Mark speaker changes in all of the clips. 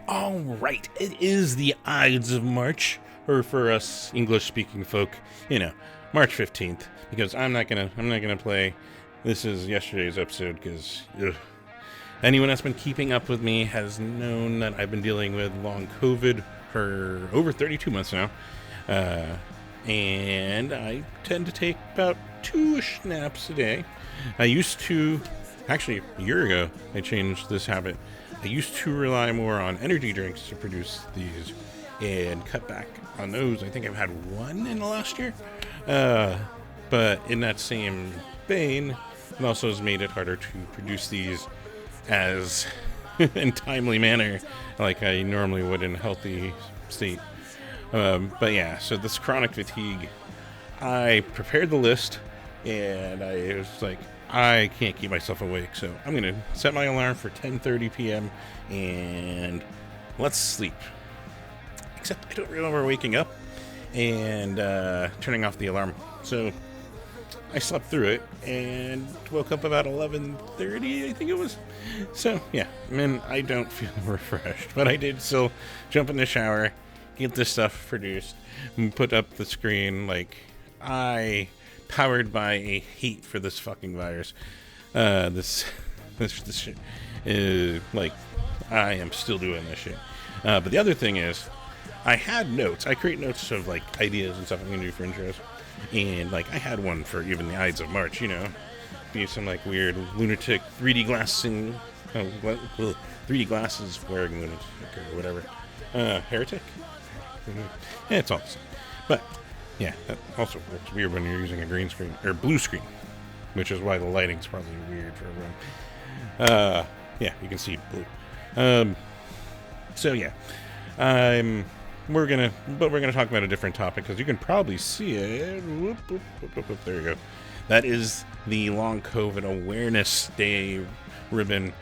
Speaker 1: All right, it is the Ides of March, or for us English-speaking folk, March 15th. Because I'm not gonna play. This is yesterday's episode because anyone that's been keeping up with me has known that I've been dealing with long COVID for over 32 months now, and I tend to take about 2-ish naps a day. I used to, actually a year ago, I changed this habit. I used to rely more on energy drinks to produce these and cut back on those. I think I've had one in the last year. But in that same vein, it also has made it harder to produce these as in timely manner like I normally would in a healthy state. But yeah, so this chronic fatigue, I prepared the list and I was like, I can't keep myself awake, so I'm going to set my alarm for 10:30 p.m. and let's sleep. Except I don't remember waking up and turning off the alarm. So I slept through it and woke up about 11:30, I think it was. So yeah, I don't feel refreshed, but I did still jump in the shower, get this stuff produced, and put up the screen. Like, I powered by a hate for this fucking virus. This shit is like, I am still doing this shit. But the other thing is, I had notes. I create notes of like ideas and stuff I'm gonna do for intros, and like I had one for even the Ides of March. Be some like weird lunatic 3D glassing, 3D glasses wearing lunatic or whatever, heretic. Yeah, it's all the same. But yeah, that also looks weird when you're using a green screen or blue screen, which is why the lighting's probably weird for everyone. Yeah, you can see blue. So yeah, we're gonna talk about a different topic because you can probably see it. There you go. That is the Long COVID Awareness Day ribbon,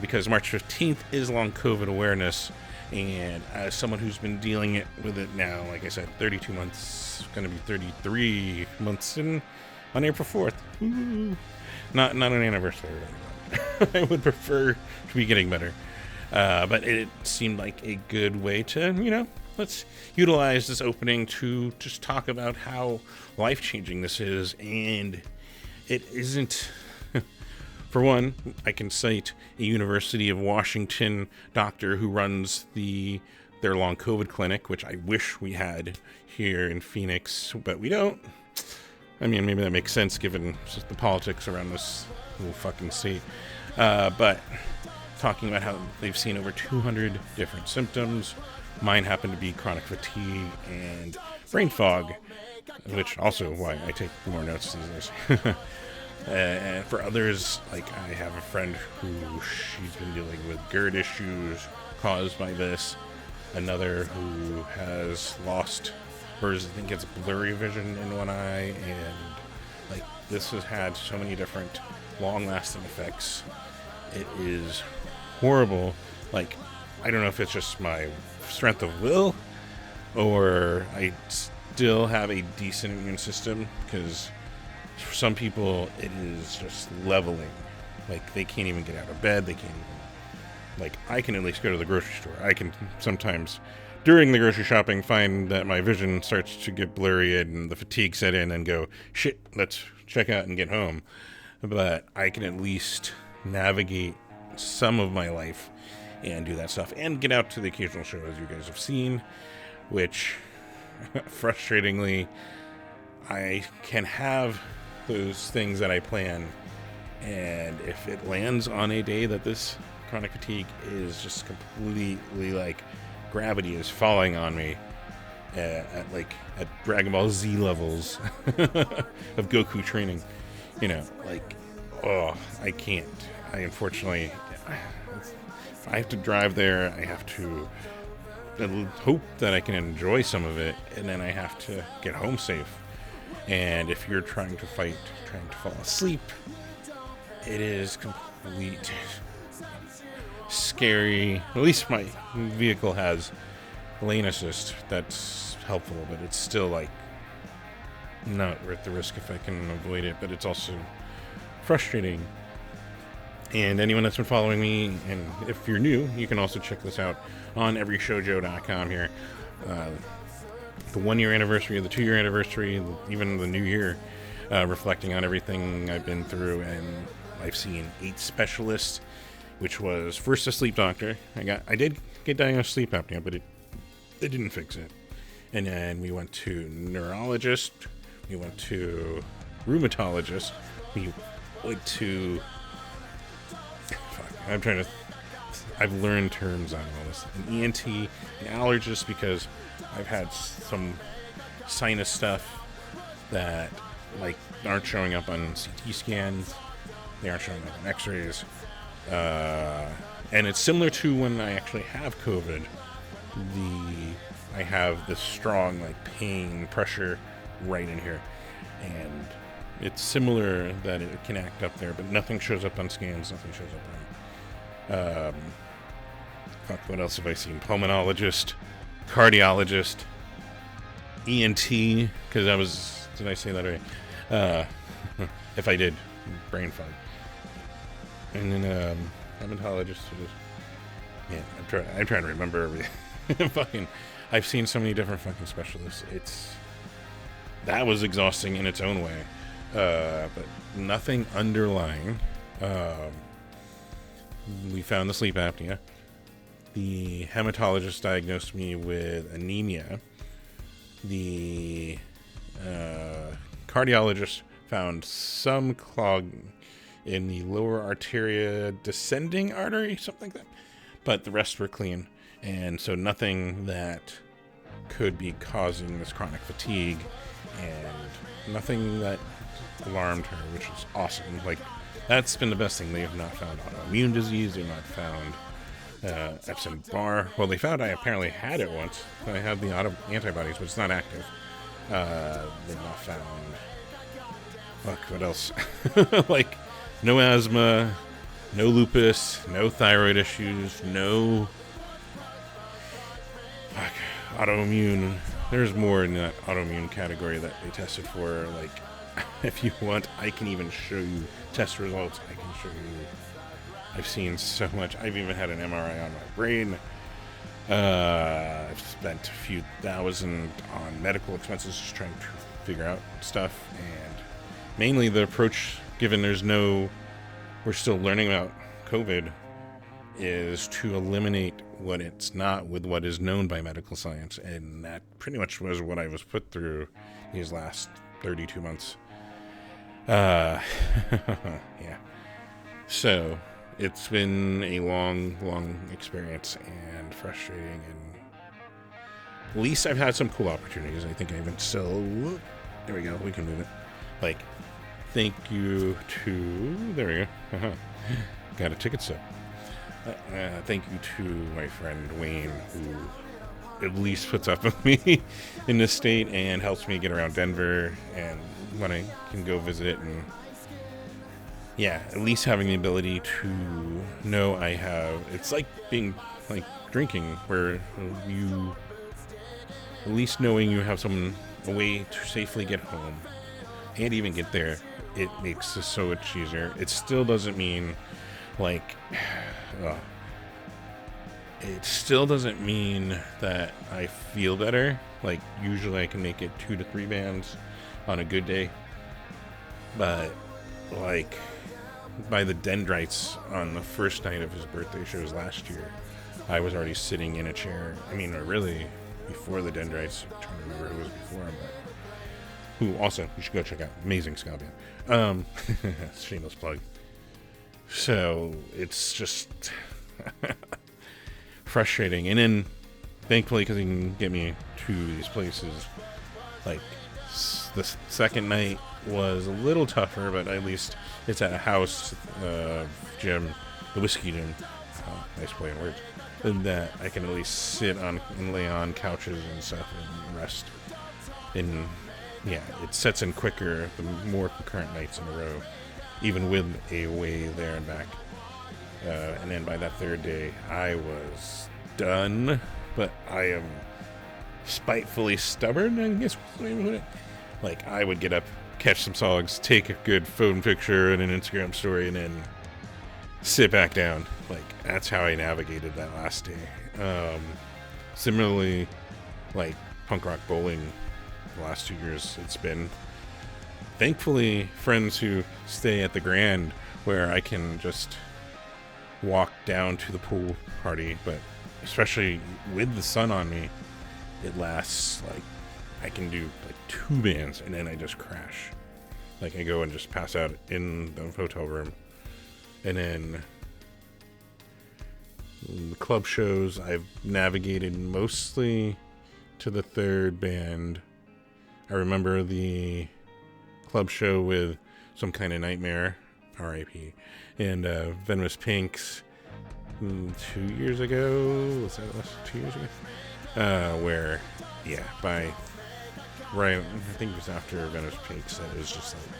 Speaker 1: because March 15th is Long COVID Awareness, and as someone who's been dealing with it now, like I said, 32 months, going to be 33 months on April 4th. Woo. Not an anniversary. I would prefer to be getting better. But it seemed like a good way to, let's utilize this opening to just talk about how life-changing this is. And it isn't, for one, I can cite a University of Washington doctor who runs their long COVID clinic, which I wish we had here in Phoenix, but we don't. I mean, maybe that makes sense given just the politics around this little fucking state. But talking about how they've seen over 200 different symptoms. Mine happen to be chronic fatigue and brain fog, which also why I take more notes these days. And for others, like I have a friend who she's been dealing with GERD issues caused by this. Another who has lost, or I think it's blurry vision in one eye, and like this has had so many different long-lasting effects. It is horrible. Like, I don't know if it's just my strength of will or I still have a decent immune system, because for some people it is just leveling. Like, they can't even get out of bed. They can't even, like, I can at least go to the grocery store. I can sometimes during the grocery shopping find that my vision starts to get blurry and the fatigue set in and go, shit, let's check out and get home. But I can at least navigate some of my life and do that stuff and get out to the occasional show, as you guys have seen, which frustratingly I can have those things that I plan, and if it lands on a day that this chronic fatigue is just completely like gravity is falling on me at Dragon Ball Z levels of Goku training, I can't. Unfortunately, I have to drive there. I have to hope that I can enjoy some of it, and then I have to get home safe. And if you're trying to fall asleep, it is complete scary. At least my vehicle has lane assist. That's helpful, but it's still like not worth the risk if I can avoid it. But it's also frustrating And anyone that's been following me, and if you're new, you can also check this out on everyshowjo.com here. The 1 year anniversary, the 2 year anniversary, even the new year, reflecting on everything I've been through. And I've seen 8 specialists, which was first a sleep doctor. I did get diagnosed with sleep apnea, but it didn't fix it. And then we went to neurologist, we went to rheumatologist, we went to I've learned terms on all this. An ENT, an allergist, because I've had some sinus stuff that aren't showing up on CT scans. They aren't showing up on X-rays. And it's similar to when I actually have COVID. I have this strong pain, pressure right in here, and it's similar that it can act up there, but nothing shows up on scans. Nothing shows up on. What else have I seen? Pulmonologist, cardiologist, ENT. Because did I say that right? If I did, brain fog. And then hematologist. I'm trying to remember everything. I've seen so many different fucking specialists. That was exhausting in its own way, but nothing underlying. We found the sleep apnea. The hematologist diagnosed me with anemia. The cardiologist found some clog in the lower arteria descending artery, something like that. But the rest were clean. And so nothing that could be causing this chronic fatigue, and nothing that alarmed her, which is awesome. That's been the best thing. They have not found autoimmune disease. They've not found Epstein-Barr. Well, they found I apparently had it once. I had the antibodies, but it's not active. They've not found... what else? No asthma, no lupus, no thyroid issues, no... autoimmune. There's more in that autoimmune category that they tested for. If you want, I can even show you test results. I can show you. I've seen so much. I've even had an MRI on my brain. I've spent a few thousand on medical expenses just trying to figure out stuff. And mainly the approach, given we're still learning about COVID, is to eliminate what it's not with what is known by medical science. And that pretty much was what I was put through these last 32 months. Yeah. So it's been a long experience and frustrating, and at least I've had some cool opportunities. I think I even there we go, we can move it. Thank you to, there we go. Got a ticket stub. Thank you to my friend Wayne, who at least puts up with me in this state and helps me get around Denver, and when I can go visit, and at least having the ability to know I have, it's like being drinking, where you, at least knowing you have someone, a way to safely get home and even get there, it makes it so much easier. It still doesn't mean it still doesn't mean that I feel better. Usually I can make it 2 to 3 bands on a good day, but by the Dendrites on the first night of his birthday shows last year, I was already sitting in a chair. Really before the Dendrites. I'm trying to remember who was before him, but who also you should go check out. Amazing ska band. Shameless plug. So it's just frustrating. And then thankfully, because he can get me to these places, the second night was a little tougher, but at least it's at a house gym, the whiskey gym. Nice play on words. And that I can at least sit on and lay on couches and stuff and rest. And it sets in quicker the more concurrent nights in a row, even with a way there and back. And then by that third day, I was done. But I am spitefully stubborn, I guess. I would get up, catch some songs, take a good phone picture and an Instagram story, and then sit back down. Like, that's how I navigated that last day. Similarly, like punk rock bowling, the last 2 years, it's been thankfully friends who stay at the Grand, where I can just walk down to the pool party. But especially with the sun on me, it lasts like, I can do like 2 bands and then I just crash. Like, I go and just pass out in the hotel room. And then the club shows, I've navigated mostly to the 3rd band. I remember the club show with Some Kind of Nightmare, R.I.P., and Venomous Pinks 2 years ago. Was that last 2 years ago? Where, yeah, right, I think it was after Venomous Pinks, that it was just like,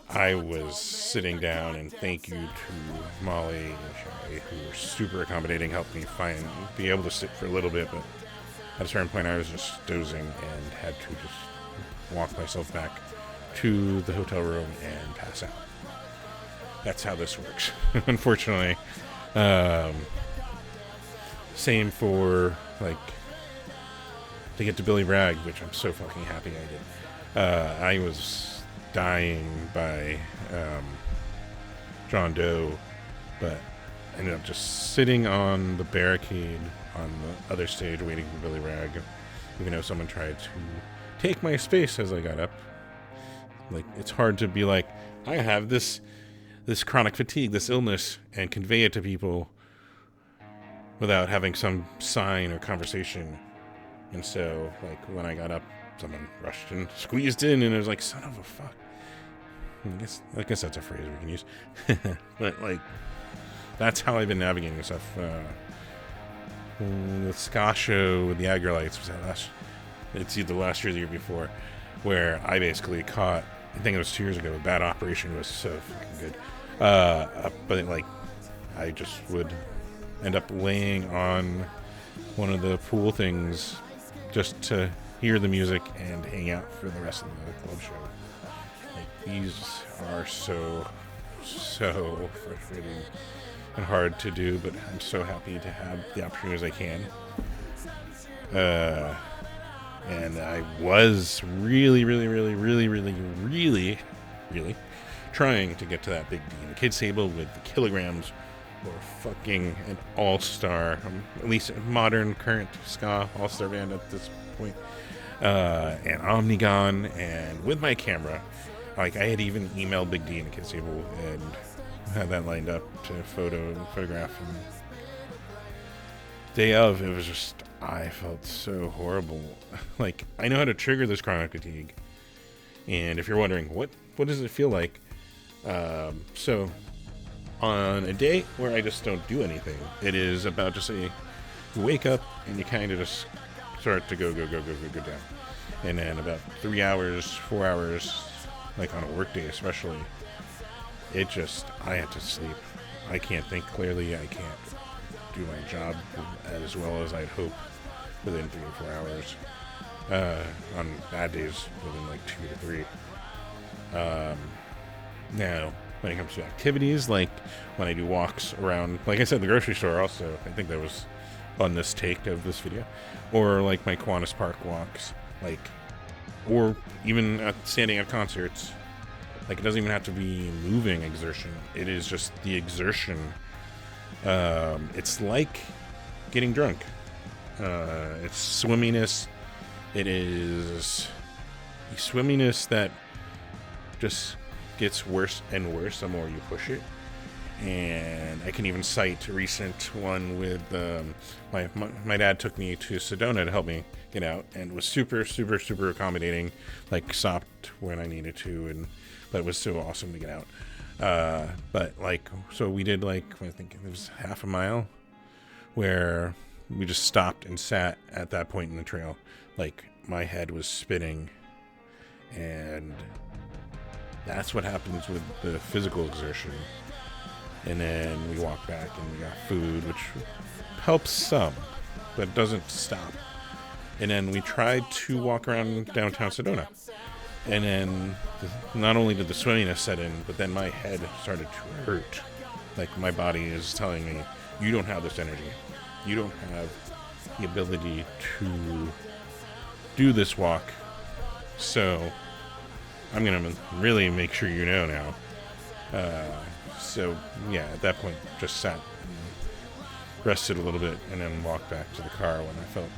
Speaker 1: I was sitting down, and thank you to Molly and Shy, who were super accommodating, helped me be able to sit for a little bit, but at a certain point I was just dozing and had to just walk myself back to the hotel room and pass out. That's how this works, unfortunately. Same for, like, to get to Billy Bragg, which I'm so fucking happy I did. I was dying by John Doe, but ended up just sitting on the barricade on the other stage waiting for Billy Bragg, even though someone tried to take my space as I got up. Like, it's hard to be like, I have this chronic fatigue, this illness, and convey it to people without having some sign or conversation. And so, like, when I got up, someone rushed and squeezed in, and it was like, son of a fuck. I guess that's a phrase we can use. But, like, that's how I've been navigating stuff. The ska show with the Agrolites was it's either last year or the year before, where I basically caught, I think it was 2 years ago, Bad Operation was so fucking good. But, like, I just would end up laying on one of the pool things just to hear the music and hang out for the rest of the club show. Like, these are so frustrating and hard to do, but I'm so happy to have the opportunities I can. And I was really trying to get to that Big D and the Kids table with the Kilograms, or fucking an all-star, at least modern current ska all-star band at this point, and Omnigon, and with my camera, like, I had even emailed Big D and the Kids table and had that lined up to photograph, and day of, it was just, I felt so horrible. Like, I know how to trigger this chronic fatigue, and if you're wondering, what does it feel like? So, on a day where I just don't do anything, it is about just you wake up and you kind of just start to go down. And then about 3 hours, 4 hours, like on a work day especially, I have to sleep. I can't think clearly. I can't do my job as well as I'd hope within 3 or 4 hours. On bad days, within like 2 to 3. Now, when it comes to activities, like when I do walks around, like I said, the grocery store also, I think that was on this take of this video, or like my Kiwanis Park walks, like, or even standing at concerts. Like, it doesn't even have to be moving exertion. It is just the exertion. It's like getting drunk. It's swimminess. It is swimminess that just gets worse and worse the more you push it. And I can even cite a recent one with my dad took me to Sedona to help me get out, and was super accommodating, like stopped when I needed to, but it was so awesome to get out. But like, so we did, like, I think it was half a mile where we just stopped and sat at that point in the trail. Like, my head was spinning, and that's what happens with the physical exertion. And then we walked back and we got food, which helps some, but doesn't stop. And then we tried to walk around downtown Sedona. And then not only did the swimminess set in, but then my head started to hurt. Like my body is telling me, you don't have this energy. You don't have the ability to do this walk. So I'm going to really make sure you know now. So yeah, at that point, just sat and rested a little bit and then walked back to the car when I felt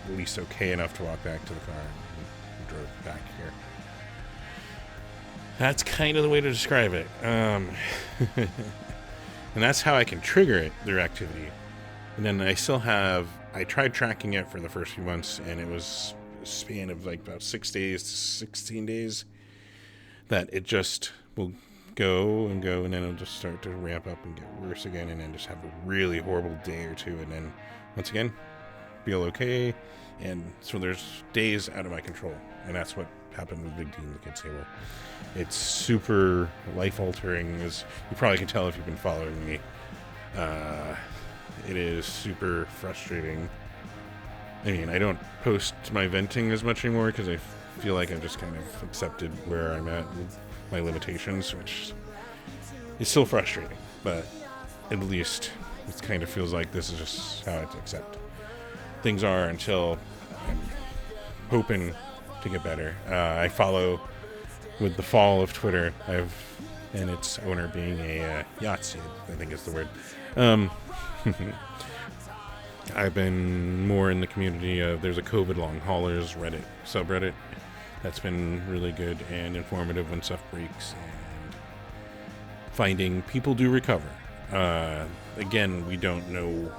Speaker 1: at least okay enough to walk back to the car and drove back here. That's kind of the way to describe it. And that's how I can trigger it through activity. And then I tried tracking it for the first few months, and it was a span of like about 6 days to 16 days that it just will go, and then it'll just start to ramp up and get worse again, and then just have a really horrible day or two, and then once again, feel okay. And so there's days out of my control, and that's what happened with Big D in the kids table. It's super life-altering, as you probably can tell if you've been following me. It is super frustrating. I mean, I don't post my venting as much anymore because I feel like I've just kind of accepted where I'm at with my limitations, which is still frustrating, but at least it kind of feels like this is just how I have to accept things are until I'm hoping to get better. I follow with the fall of Twitter, and its owner being a Yahtzee, I think is the word. I've been more in the community of, there's a COVID long haulers Reddit subreddit that's been really good and informative when stuff breaks, and finding people do recover. Again, we don't know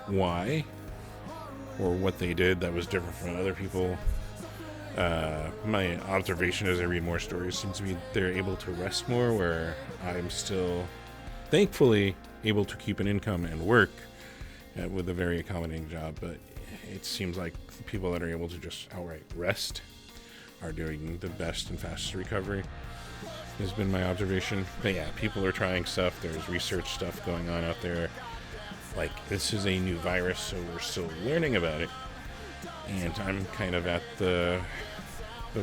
Speaker 1: why or what they did that was different from other people. My observation as I read more stories seems to be they're able to rest more, where I'm still thankfully able to keep an income and work with a very accommodating job, but it seems like the people that are able to just outright rest are doing the best and fastest recovery, has been my observation. But yeah, people are trying stuff. There's research stuff going on out there. Like, this is a new virus, so we're still learning about it, and I'm kind of at the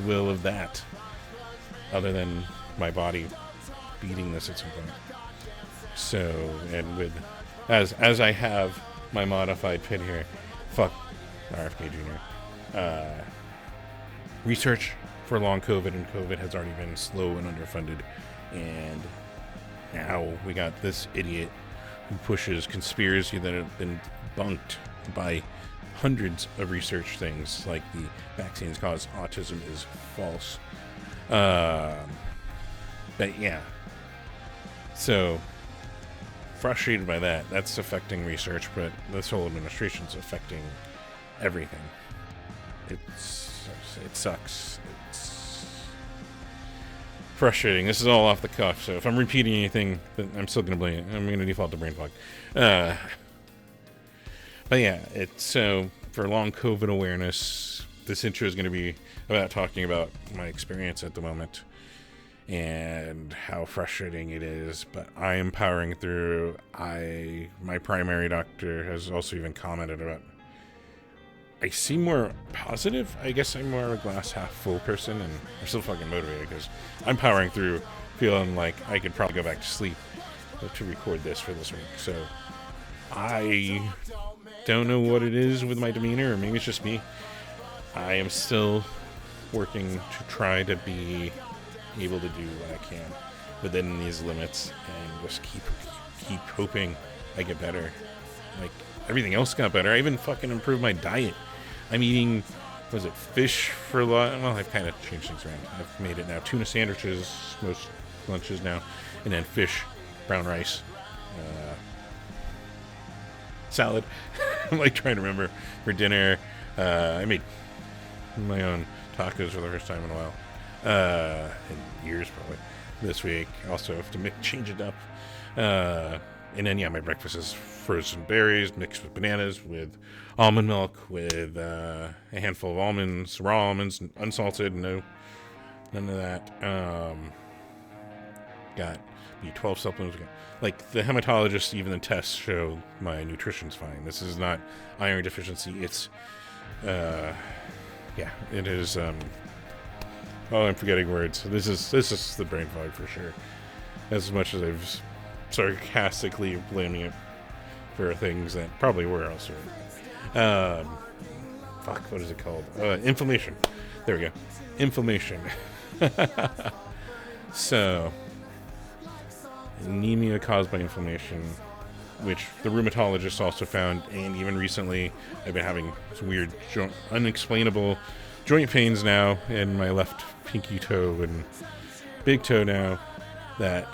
Speaker 1: will of that, other than my body beating this at some point. So, and with as I have my modified pit here, fuck RFK Jr. Research for long COVID and COVID has already been slow and underfunded, and now we got this idiot who pushes conspiracy that have been debunked by hundreds of research things, like the vaccines cause autism is false. But yeah, so frustrated by that. That's affecting research, but this whole administration's affecting everything. It sucks. It's frustrating. This is all off the cuff, so if I'm repeating anything, then I'm still going to blame it. I'm going to default to brain fog. But yeah, so for long COVID awareness, this intro is going to be about talking about my experience at the moment and how frustrating it is, but I am powering through. My primary doctor has also even commented about, I seem more positive. I guess I'm more of a glass half full person, and I'm still fucking motivated because I'm powering through, feeling like I could probably go back to sleep to record this for this week. So I don't know what it is with my demeanor, or maybe it's just me. I am still working to try to be able to do what I can within these limits, and just keep hoping I get better. Like, everything else got better. I even fucking improved my diet. I'm eating, was it fish for lunch? Well, I've kind of changed things around. I've made it now tuna sandwiches most lunches now, and then fish, brown rice, salad. I'm like trying to remember for dinner. I made my own tacos for the first time in a while, in years probably. This week I also have to change it up, and then yeah, my breakfast is frozen berries mixed with bananas, with almond milk, with a handful of almonds, raw almonds, unsalted, none of that. Got B12 supplements. Like, the hematologist, even the tests show my nutrition's fine. This is not iron deficiency. It's, yeah, it is I'm forgetting words. This is the brain fog for sure. As much as I've sarcastically blaming it for things that probably were elsewhere. What is it called? Inflammation. There we go. Inflammation. So, anemia caused by inflammation, which the rheumatologist also found, and even recently I've been having some weird, unexplainable joint pains now in my left pinky toe and big toe now that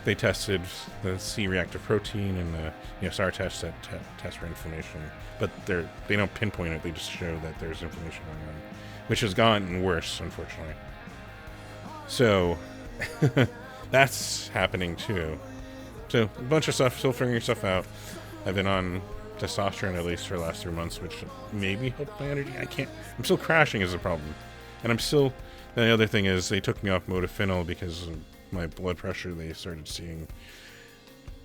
Speaker 1: they tested the C-reactive protein and the SAR test that test for inflammation, but they don't pinpoint it. They just show that there's inflammation going on, which has gotten worse, unfortunately. So that's happening too. So a bunch of stuff, still figuring stuff out. I've been on testosterone at least for the last 3 months, which maybe helped my energy. I'm still crashing is a problem. And the other thing is they took me off modafinil because of my blood pressure they started seeing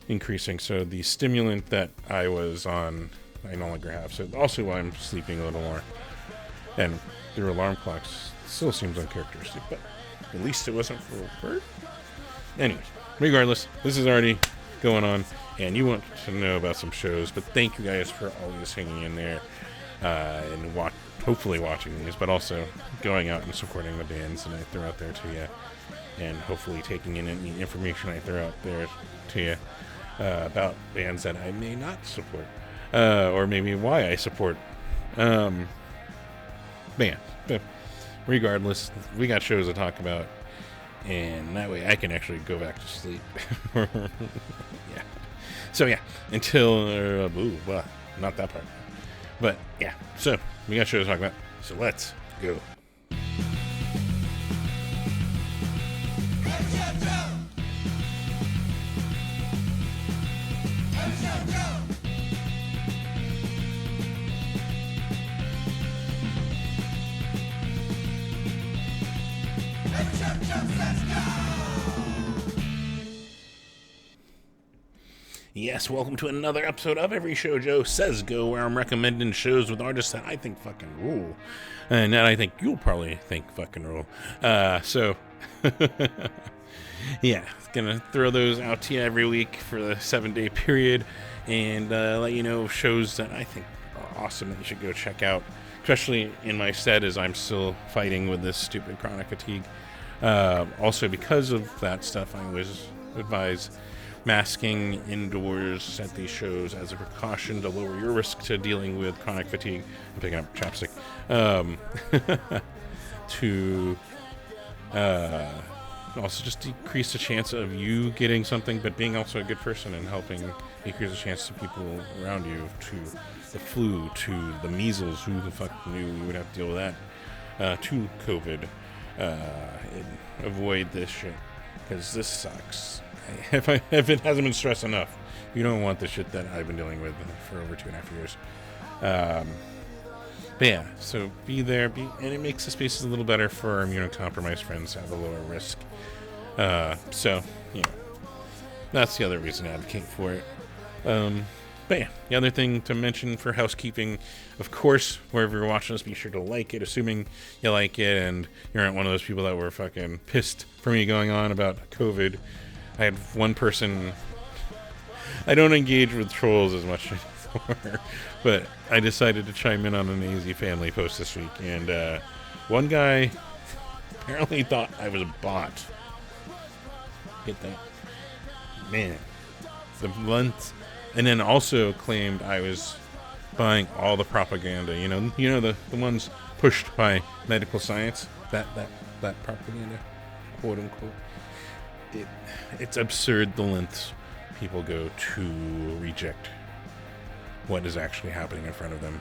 Speaker 1: increasing. So the stimulant that I was on, I no longer have. So also why I'm sleeping a little more. And their alarm clocks still seems uncharacteristic, but at least it wasn't for work. Anyways, regardless, this is already going on, and you want to know about some shows, but thank you guys for always hanging in there and hopefully watching these, but also going out and supporting the bands that I throw out there to you, and hopefully taking in any information I throw out there to you about bands that I may not support, or maybe why I support. But regardless, we got shows to talk about, and that way I can actually go back to sleep. Yeah. So yeah, until not that part. But yeah, so we got shows to talk about. So let's go. Yes, welcome to another episode of Every Show Joe Says Go, where I'm recommending shows with artists that I think fucking rule, and that I think you'll probably think fucking rule. So, yeah, gonna throw those out to you every week for the 7-day period, and let you know shows that I think are awesome that you should go check out, especially in my stead as I'm still fighting with this stupid chronic fatigue. Also, because of that stuff, I was advised masking indoors at these shows as a precaution to lower your risk to dealing with chronic fatigue. I'm picking up chapstick. To also just decrease the chance of you getting something, but being also a good person and helping decrease the chance to people around you, to the flu, to the measles. Who the fuck knew we would have to deal with that? To COVID. And avoid this shit, because this sucks. If it hasn't been stressed enough, you don't want the shit that I've been dealing with for over 2.5 years. But yeah, so be there, and it makes the spaces a little better for our immunocompromised friends to have a lower risk. So, you know, that's the other reason I advocate for it. But yeah, the other thing to mention for housekeeping, of course, wherever you're watching this, be sure to like it, assuming you like it and you're not one of those people that were fucking pissed for me going on about COVID. I had one person, I don't engage with trolls as much anymore, but I decided to chime in on an AZ family post this week, and one guy apparently thought I was a bot. Get that? Man. The month. And then also claimed I was buying all the propaganda, you know the ones pushed by medical science, that propaganda, quote unquote. It's absurd the lengths people go to reject what is actually happening in front of them.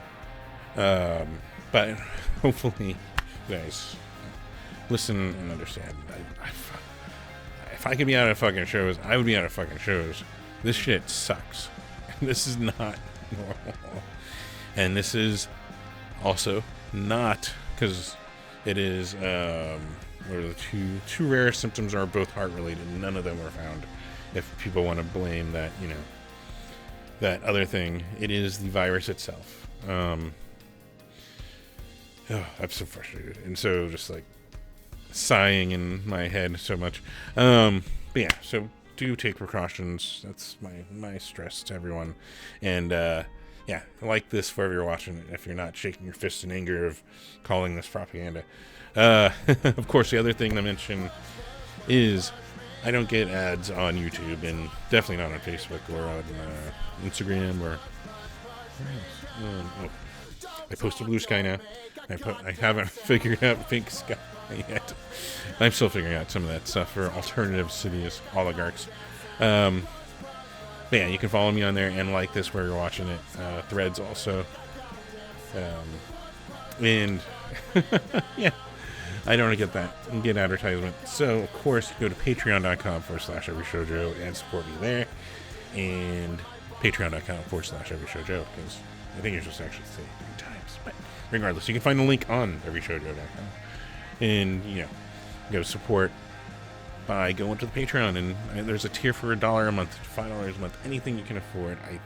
Speaker 1: But hopefully you guys listen and understand. If I could be out of fucking shows, I would be out of fucking shows. This shit sucks. This is not normal. And this is also not, because it is, where the two rare symptoms are both heart related. None of them were found. If people want to blame that, that other thing, it is the virus itself. Oh, I'm so frustrated. And so just like sighing in my head so much. But yeah, so do take precautions. That's my stress to everyone. And yeah, like this wherever you're watching it, if you're not shaking your fist in anger of calling this propaganda. Of course, the other thing to mention is I don't get ads on YouTube, and definitely not on Facebook or on Instagram or oh, I post a blue sky now. I haven't figured out pink sky yet. I'm still figuring out some of that stuff for alternative cities, oligarchs. But yeah, you can follow me on there and like this where you're watching it. Threads also. And yeah, I don't want to get that and get advertisement. So of course, go to patreon.com/everyshowjoe and support me there. And patreon.com/everyshowjoe, because I think you're supposed to actually say it 3 times. But regardless, you can find the link on everyshowjoe.com. And, you know, go support by going to the Patreon. And there's a tier for $1 a month, $5 a month, anything you can afford. I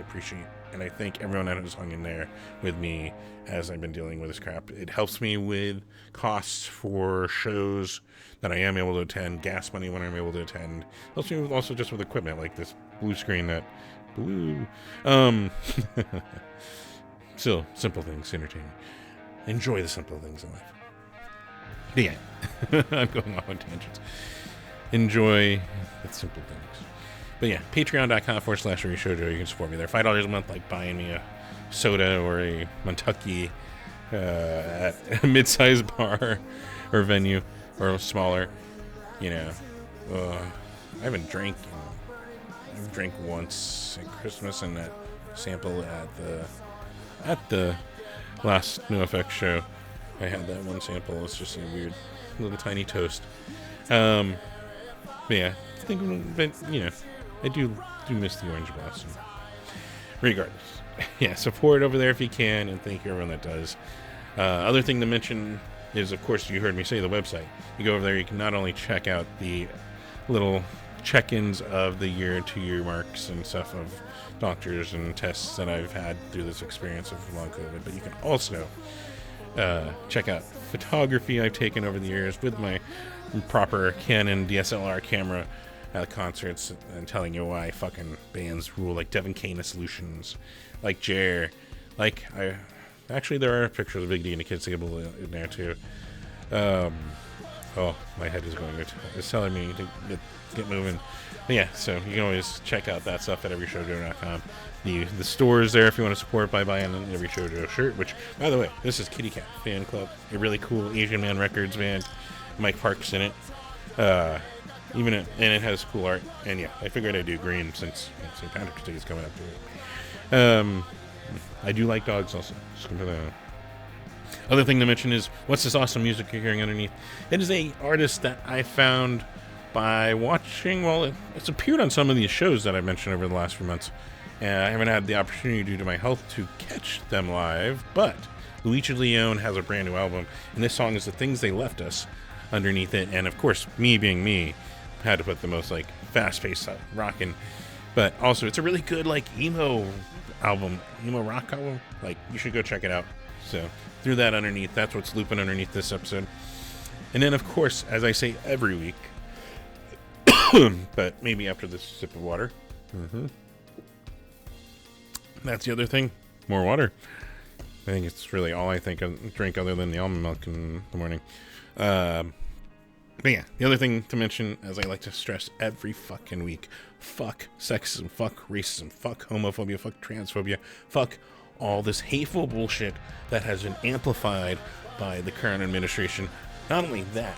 Speaker 1: appreciate. And I thank everyone that has hung in there with me as I've been dealing with this crap. It helps me with costs for shows that I am able to attend, gas money when I'm able to attend. Helps me with also just with equipment like this blue screen that blue. Still, simple things, entertaining. Enjoy the simple things in life. But yeah, I'm going off on tangents. Enjoy the simple things. But yeah, patreon.com/everyshowjoe. You can support me there. $5 a month, like buying me a soda or a Kentucky at a mid-sized bar or venue or smaller. You know, I haven't drank. I've drank once at Christmas and that sample at the last NoFX show. I had that one sample. It's just a weird little tiny toast. But yeah, I think, but you know, I do miss the orange blossom. Regardless, yeah, support over there if you can, and thank you everyone that does. Other thing to mention is, of course, you heard me say the website. You go over there, you can not only check out the little check-ins of the year to year marks and stuff of doctors and tests that I've had through this experience of long COVID, but you can also check out photography I've taken over the years with my proper Canon DSLR camera at concerts, and telling you why fucking bands rule, like Devin Cana Solutions, like Jer, like actually there are pictures of Big D and the Kids Table in there too. Oh, my head is going. It's telling me to get moving. But yeah, so you can always check out that stuff at everyshowjoe.com. The store is there if you want to support by buying an Every Show Joe shirt, which, by the way, this is Kitty Cat Fan Club, a really cool Asian Man Records band. Mike Park's in it. And it has cool art. And yeah, I figured I'd do green since St. Patrick's Day is coming up to it. I do like dogs also. Just gonna put that on. Other thing to mention is, what's this awesome music you're hearing underneath? It is a artist that I found by watching, well, it's appeared on some of these shows that I mentioned over the last few months. And I haven't had the opportunity due to my health to catch them live, but Luigi Leone has a brand new album, and this song is The Things They Left Us underneath it. And of course, me being me, had to put the most like fast-paced rockin', but also it's a really good like emo rock album. Like, you should go check it out. So threw that underneath. That's what's looping underneath this episode. And then of course, as I say every week, but maybe after this sip of water, that's the other thing, more water. I think it's really all I drink other than the almond milk in the morning. But yeah, the other thing to mention, as I like to stress every fucking week, fuck sexism, fuck racism, fuck homophobia, fuck transphobia, fuck all this hateful bullshit that has been amplified by the current administration. Not only that,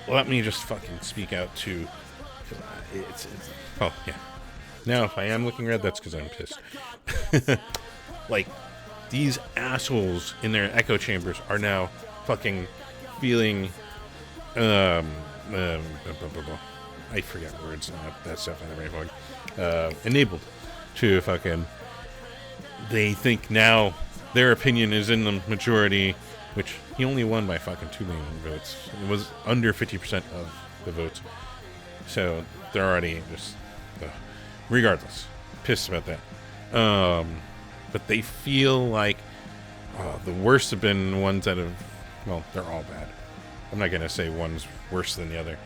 Speaker 1: let me just fucking speak out to, oh yeah. Now, if I am looking red, that's because I'm pissed. Like, these assholes in their echo chambers are now fucking feeling, I forget words, not that stuff on the brain. Enabled to fucking, they think now their opinion is in the majority, which he only won by fucking 2 million votes. It was under 50% of the votes. So they're already just, regardless, pissed about that. But they feel like The worst have been ones that have, well, they're all bad. I'm not going to say one's worse than the other.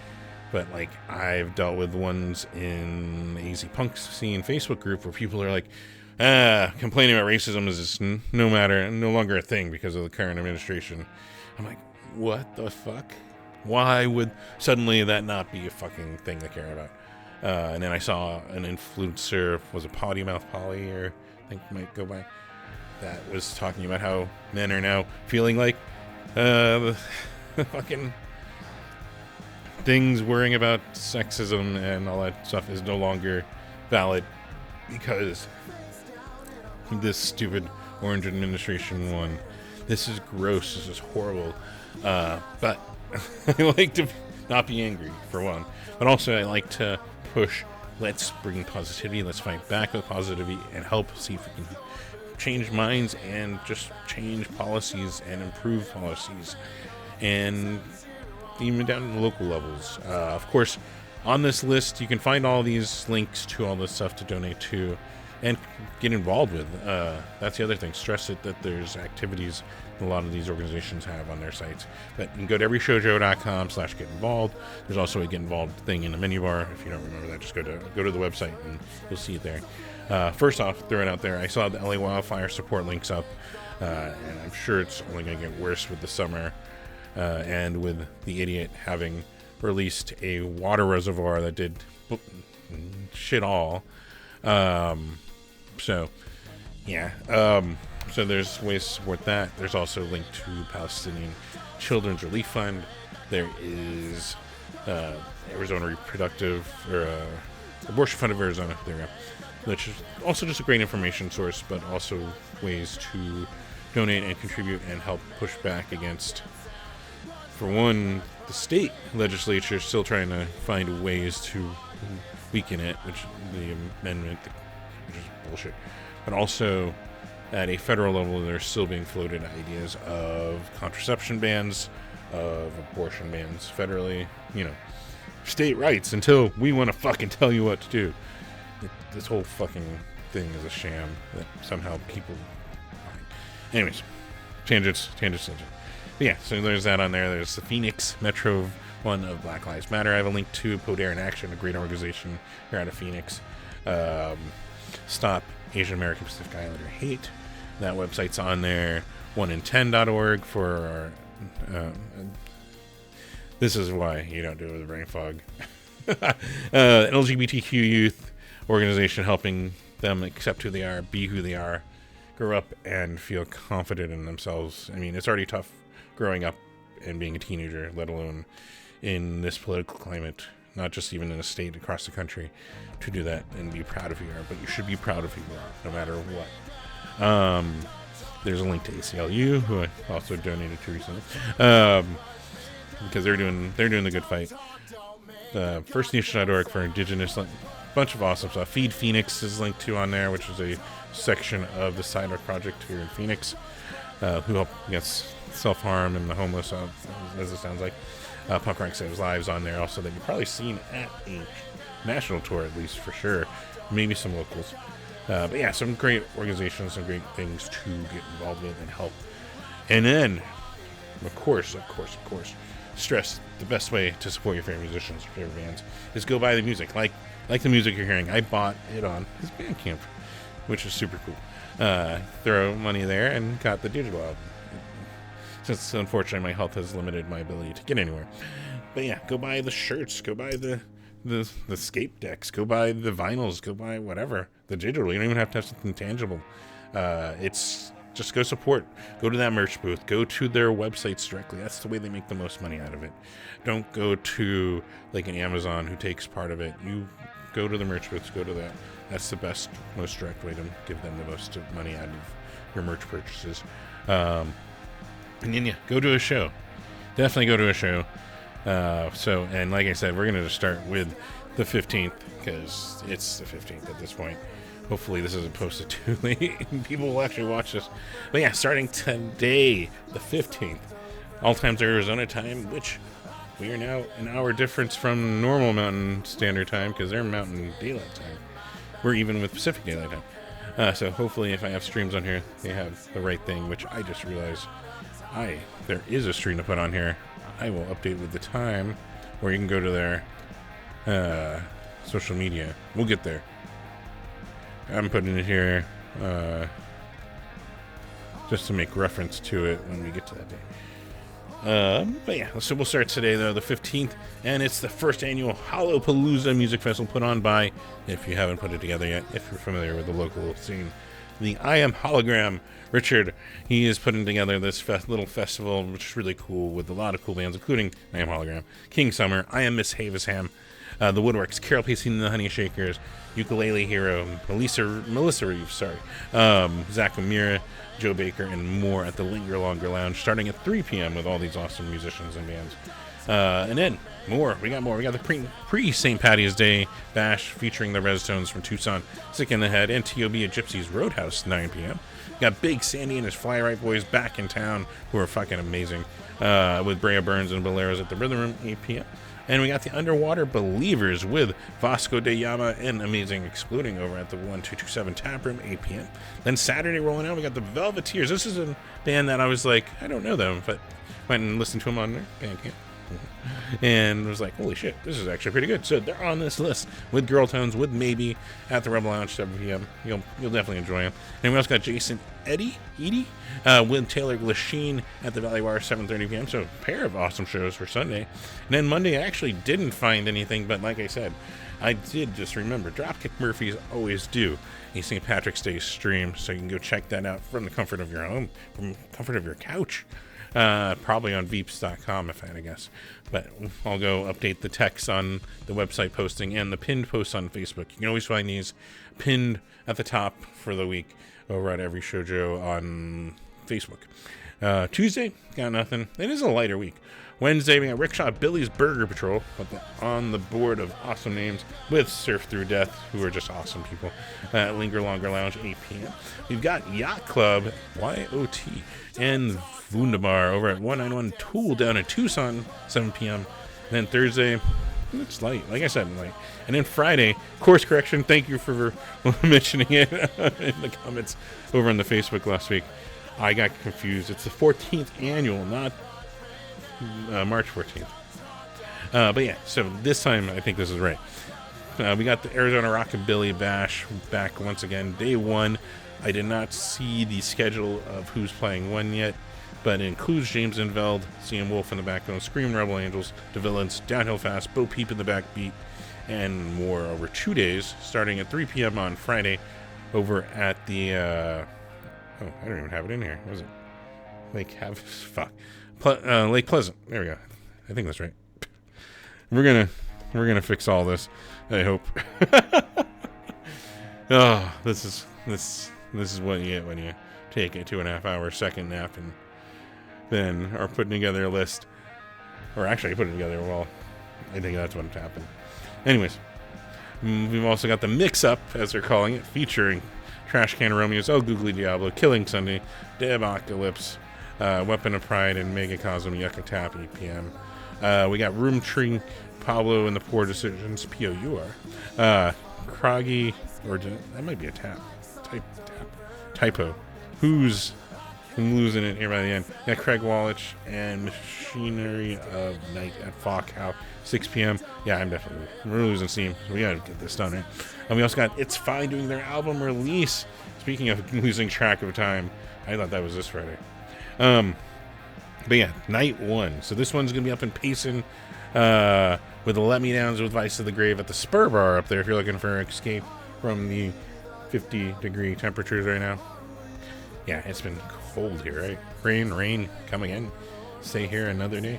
Speaker 1: But, like, I've dealt with ones in the AZ Punk scene Facebook group where people are like, complaining about racism is just no longer a thing because of the current administration. I'm like, what the fuck? Why would suddenly that not be a fucking thing to care about? And then I saw an influencer, was it Potty Mouth Polly, or I think might go by, that was talking about how men are now feeling like the fucking things worrying about sexism and all that stuff is no longer valid because this stupid orange administration won. This is gross. This is horrible. But I like to not be angry, for one. But also I like to push, let's bring positivity, let's fight back with positivity and help see if we can change minds and just change policies and improve policies. And even down to the local levels. Of course, on this list, you can find all these links to all this stuff to donate to and get involved with. That's the other thing. Stress it that there's activities a lot of these organizations have on their sites. But you can go to everyshojo.com/get involved. There's also a get involved thing in the menu bar. If you don't remember that, just go to the website and you'll see it there. First off, throw it out there. I saw the LA wildfire support links up, and I'm sure it's only going to get worse with the summer. And with the idiot having released a water reservoir that did shit all. So there's ways to support that. There's also a link to Palestinian Children's Relief Fund. There is Arizona Reproductive, or Abortion Fund of Arizona. There we go. Which is also just a great information source, but also ways to donate and contribute and help push back against, for one, the state legislature is still trying to find ways to weaken it, which the amendment, which is bullshit. But also, at a federal level, there's still being floated ideas of contraception bans, of abortion bans federally, state rights until we want to fucking tell you what to do. This whole fucking thing is a sham that somehow people... Anyways, tangents. But yeah, so there's that on there. There's the Phoenix Metro one of Black Lives Matter. I have a link to Poder in Action, a great organization here out of Phoenix. Stop Asian American Pacific Islander Hate. That website's on there. 1in10.org for our... this is why you don't do it with brain fog. LGBTQ youth organization, helping them accept who they are, be who they are, grow up and feel confident in themselves. I mean, it's already tough growing up and being a teenager, let alone in this political climate, not just even in a state across the country, to do that and be proud of who you are. But you should be proud of who you are, no matter what. There's a link to ACLU, who I also donated to recently, because they're doing the good fight. FirstNation.org for Indigenous, bunch of awesome stuff. Feed Phoenix is linked to on there, which is a section of the Sidewalk Project here in Phoenix, who help against self-harm and the homeless, as it sounds like. Punk Rock Saves Lives on there also, that you've probably seen at a national tour, at least for sure. Maybe some locals. But yeah, some great organizations, some great things to get involved with and help. And then, of course, stress the best way to support your favorite musicians, your favorite bands, is go buy the music. Like the music you're hearing. I bought it on his Bandcamp, which is super cool. Throw money there and got the digital album. Since unfortunately my health has limited my ability to get anywhere. But yeah, go buy the shirts, go buy the scape decks, go buy the vinyls, go buy whatever. The digital. You don't even have to have something tangible. It's just go support. Go to that merch booth. Go to their websites directly. That's the way they make the most money out of it. Don't go to like an Amazon who takes part of it. You go to the merch booths. Go to that. That's the best, most direct way to give them the most money out of your merch purchases. And then, yeah, go to a show. Definitely go to a show. And like I said, we're going to start with the 15th, because it's the 15th at this point. Hopefully this isn't posted too late and people will actually watch this. But yeah, starting today, the 15th, all times Arizona time, which we are now an hour difference from normal Mountain Standard Time, because they're Mountain Daylight Time. We're even with Pacific Daylight Time. So hopefully if I have streams on here, they have the right thing, which I just realized there is a stream to put on here. I will update with the time, or you can go to their social media. We'll get there. I'm putting it here just to make reference to it when we get to that day. But yeah, so we'll start today, though, the 15th, and it's the first annual Hollowpalooza Music Festival put on by, if you haven't put it together yet, if you're familiar with the local scene, the I Am Hologram. Richard, he is putting together this little festival, which is really cool, with a lot of cool bands, including I Am Hologram, King Summer, I Am Miss Havisham, The Woodworks, Carol Pacey and the Honey Shakers, Ukulele Hero, Melissa Reeves, Zach O'Meara, Joe Baker, and more at the Linger Longer Lounge, starting at 3 p.m. with all these awesome musicians and bands. And then more. We got the pre-St. Patty's Day bash featuring the Redstones from Tucson, Sick in the Head, and T.O.B. at Gypsy's Roadhouse, 9 p.m. Got Big Sandy and his Fly Right Boys back in town, who are fucking amazing, with Brea Burns and Boleros at the Rhythm Room, 8 p.m. And we got the Underwater Believers with Vasco de Yama and Amazing Exploding over at the 1227 Tap Room, 8 p.m. Then Saturday rolling out, we got the Velveteers. This is a band that I was like, I don't know them, but went and listened to them on their Bandcamp. And was like, holy shit, this is actually pretty good. So they're on this list with Girl Tones, with Maybe at the Rebel Lounge, 7 p.m. You'll definitely enjoy them. And we also got Jason Edie with Taylor Glasheen at the Valley Bar, 7:30 p.m. So a pair of awesome shows for Sunday. And then Monday, I actually didn't find anything, but like I said, I did just remember Dropkick Murphys always do a St. Patrick's Day stream, so you can go check that out from the comfort of your home, from the comfort of your couch. Probably on veeps.com if I had to guess, but I'll go update the text on the website posting and the pinned posts on Facebook. You can always find these pinned at the top for the week over at Every Shoujo on Facebook. Tuesday, got nothing. It is a lighter week. Wednesday, we got Rickshaw Billy's Burger Patrol on the board of awesome names with Surf Through Death, who are just awesome people. Linger Longer Lounge, 8 p.m. We've got Yacht Club, YOT, and Wunderbar over at 191 Tool down in Tucson, 7 p.m. And then Thursday, it's light, like I said, light. And then Friday, course correction, thank you for mentioning it in the comments over on the Facebook last week. I got confused. It's the 14th annual, not March 14th. But yeah, so this time I think this is right. We got the Arizona Rockabilly Bash back once again, day 1. I did not see the schedule of who's playing when yet, but it includes James Enveld, CM Wolf in the background, Scream Rebel Angels, The Villains, Downhill Fast, Bo Peep in the backbeat, and more over 2 days, starting at 3 p.m. on Friday over at the I don't even have it in here. Was it Lake Lake Pleasant? There we go. I think that's right. We're gonna fix all this, I hope. Oh, this is what you get when you take a 2.5 hour second nap and then are putting together a list, or actually putting together. Well, I think that's what's happened. Anyways, we've also got the Mix Up, as they're calling it, featuring Trash Can Romeo's El Googly Diablo, Killing Sunday, Debacalypse, Weapon of Pride, and Megacosm Yucca Tap, 8 p.m. We got Room Tree, Pablo and the Poor Decisions, P-O-U-R. Kroggy, or that might be a typo. I'm losing it here by the end. We got Craig Wallich and Machinery of Night at Falk House, 6 p.m. Yeah, we're losing steam. So we gotta get this done, right? And we also got It's Fine doing their album release. Speaking of losing track of time, I thought that was this Friday. But yeah, night 1. So this one's gonna be up in Payson, with the Let Me Downs with Vice to the Grave at the Spur Bar up there if you're looking for an escape from the 50-degree temperatures right now. Yeah, it's been cold here, right? Rain, come again. Stay here another day.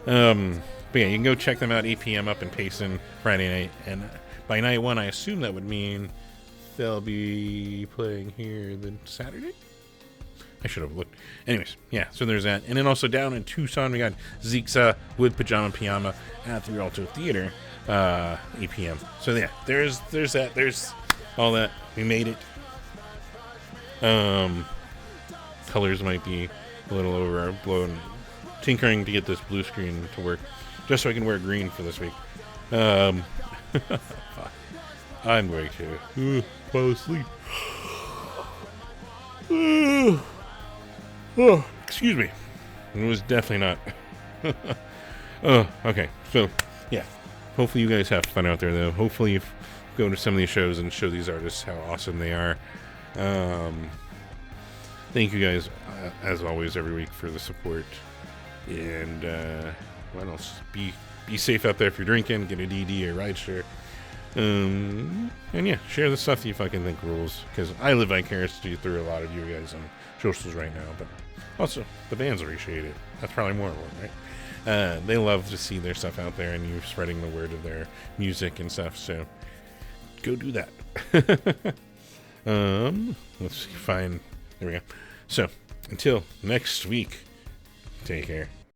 Speaker 1: But yeah, you can go check them out, 8 p.m. up in Payson Friday night. And by night 1, I assume that would mean they'll be playing here the Saturday? I should have looked. Anyways, yeah, so there's that. And then also down in Tucson, we got Zeeksa with Pajama Piyama at the Rialto Theater, 8 p.m. So yeah, there's that. There's all that. We made it. Colors might be a little overblown. Tinkering to get this blue screen to work, just so I can wear green for this week. I'm going to fall asleep. Oh, excuse me. It was definitely not. Oh, okay. So, yeah. Hopefully you guys have fun out there, though. Hopefully you go to some of these shows and show these artists how awesome they are. Thank you guys, as always, every week for the support. And what else? Be safe out there if you're drinking. Get a DD or rideshare. And yeah, share the stuff you fucking think rules. Because I live vicariously through a lot of you guys on socials right now. But also, the bands appreciate it. That's probably more important, right? They love to see their stuff out there and you spreading the word of their music and stuff. So go do that. Let's find. There we go. So until next week, take care.